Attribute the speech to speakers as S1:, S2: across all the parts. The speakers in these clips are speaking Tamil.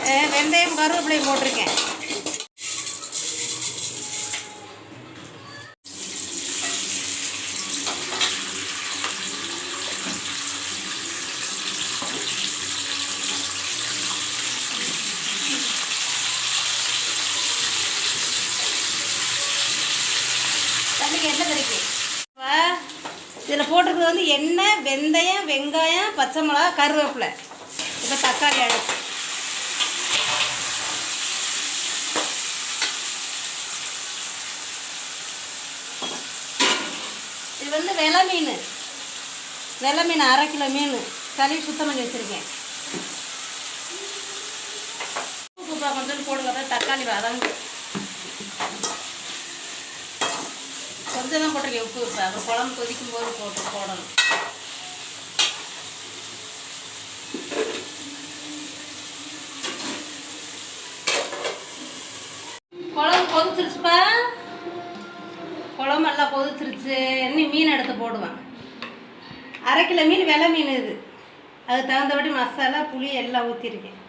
S1: வெந்தயம் கருவேப்பிலையும் போட்டிருக்கேன். தண்ணிக்கு எண்ணெய் கிடைக்கும். இதில் போட்டிருக்கிறது வந்து எண்ணெய், வெந்தயம், வெங்காயம், பச்சை மிளகா, கருவேப்பிலை. இப்போ தக்காளி அடுப்பு. இது வந்து வெலை மீன் 1/2 கிலோ மீன் கழுவி சுத்தம் பண்ணி வச்சுருக்கேன். உப்பு கொஞ்சம் போடுங்க. தக்காளி வதங்க கொஞ்சம் தான் போட்டிருக்கேன் உப்பு. அப்புறம் குழம்பு கொதிக்கும் போது போடணும். குழம்பு கொதிச்சிருச்சுப்பா. குழம்பு நல்லா கொதிச்சிருச்சு. இன்னும் மீன் எடுத்து போடுவேன். 1/2 கிலோ மீன் வெலை மீன் இது. அதுக்கு தகுந்தபடி மசாலா புளி எல்லாம் ஊற்றிருக்கேன்.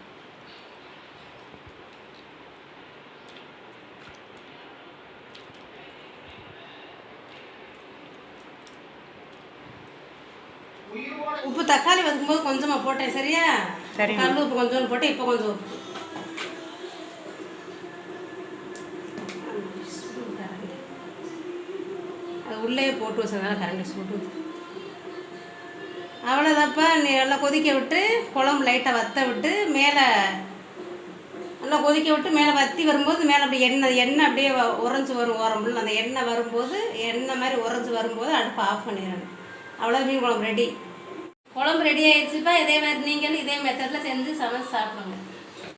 S1: உப்பு தக்காளி வதக்கும்போது கொஞ்சமாக போட்டேன். சரியா? சரி. கல் உப்பு கொஞ்சோண்டு போட்டேன். இப்போ கொஞ்சம் உப்பு. அது உள்ளே போட்டு வச்சதுனால கரண்டி சுடுது. அவ்வளோதான்ப்பா. நீ நல்லா கொதிக்க விட்டு குழம்பு லைட்டாக வற்ற விட்டு மேலே நல்லா கொதிக்க விட்டு மேலே வற்றி வரும்போது மேலே அப்படி எண்ணெய் அப்படியே உறைஞ்சி வரும். ஓரம்புல அந்த எண்ணெய் வரும்போது எண்ணெய் மாதிரி உறைஞ்சி வரும்போது அடுப்பு ஆஃப் பண்ணிடணும். அவ்வளோ மீன் குழம்பு ரெடி. குழம்பு ரெடி ஆகிடுச்சுப்பா. இதே மாதிரி நீங்களும் இதே மெத்தடில் செஞ்சு சமைச்சு சாப்பிடுங்க.